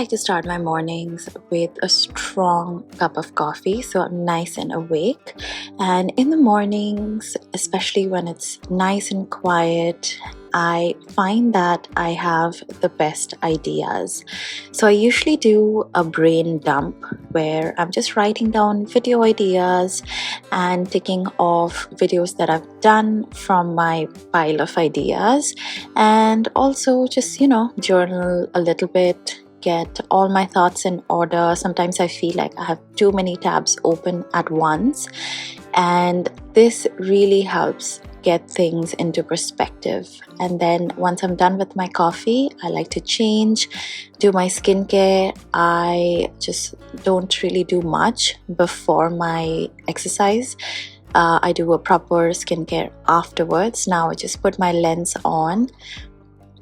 like to start my mornings with a strong cup of coffee, so I'm nice and awake. And in the mornings, especially when it's nice and quiet, I find that I have the best ideas. So I usually do a brain dump where I'm just writing down video ideas and ticking off videos that I've done from my pile of ideas, and also just journal a little bit, get all my thoughts in order. Sometimes I feel like I have too many tabs open at once, and this really helps get things into perspective. And then once I'm done with my coffee, I like to change, do my skincare. I just don't really do much before my exercise. I do a proper skincare afterwards. Now I just put my lens on.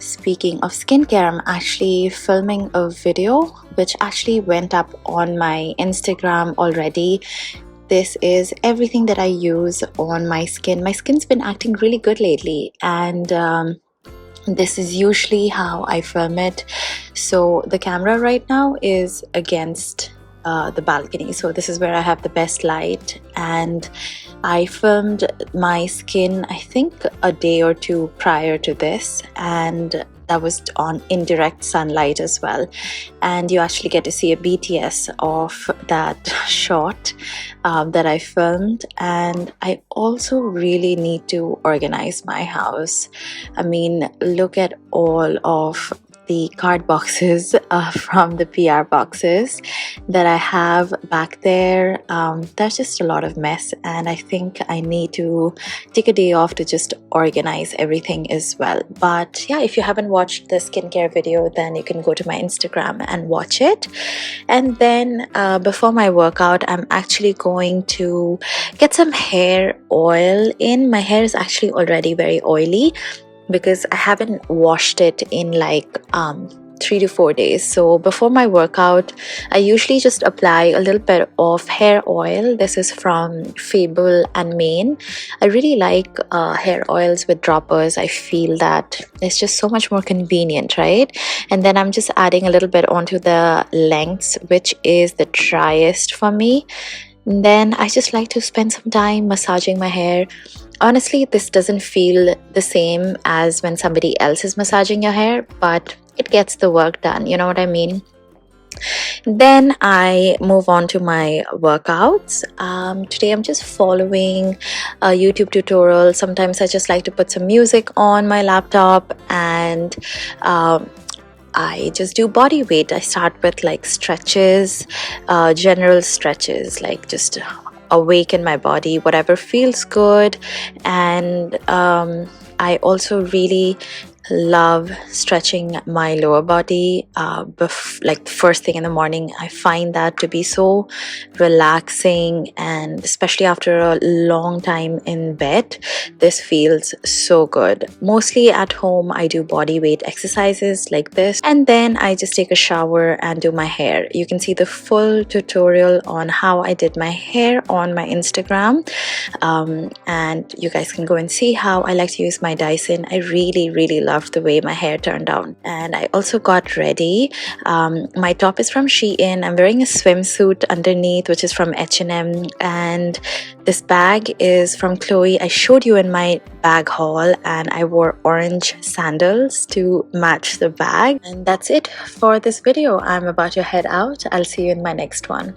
Speaking of skincare, I'm actually filming a video which actually went up on my Instagram already. This is everything that I use on my skin. My skin's been acting really good lately, and this is usually how I film it. So the camera right now is against the balcony, so this is where I have the best light, and I filmed my skin I think a day or two prior to this, and that was on indirect sunlight as well, and you actually get to see a BTS of that shot that I filmed. And I also really need to organize my house. I mean, look at all of the card boxes from the PR boxes that I have back there. There's just a lot of mess, and I think I need to take a day off to just organize everything as well. But yeah, if you haven't watched the skincare video, then you can go to my Instagram and watch it. And then before my workout, I'm actually going to get some hair oil in. My hair is actually already very oily because I haven't washed it in like 3 to 4 days. So before my workout, I usually just apply a little bit of hair oil. This is from Fable and Maine. I really like hair oils with droppers. I feel that it's just so much more convenient, right? And then I'm just adding a little bit onto the lengths, which is the driest for me. And then I just like to spend some time massaging my hair. Honestly, this doesn't feel the same as when somebody else is massaging your hair, but it gets the work done, you know what I mean? Then I move on to my workouts. Today I'm just following a YouTube tutorial. Sometimes I just like to put some music on my laptop, and I just do body weight. I start with like stretches, general stretches, like just awaken my body, whatever feels good. And I also really love stretching my lower body like first thing in the morning. I find that to be so relaxing, and especially after a long time in bed, this feels so good. Mostly at home I do body weight exercises like this, and then I just take a shower and do my hair. You can see the full tutorial on how I did my hair on my Instagram, and you guys can go and see how I like to use my Dyson. I really love the way my hair turned out. And I also got ready. My top is from Shein. I'm wearing a swimsuit underneath, which is from H&M, and this bag is from Chloe. I showed you in my bag haul, and I wore orange sandals to match the bag. And that's it for this video. I'm about to head out. I'll see you in my next one.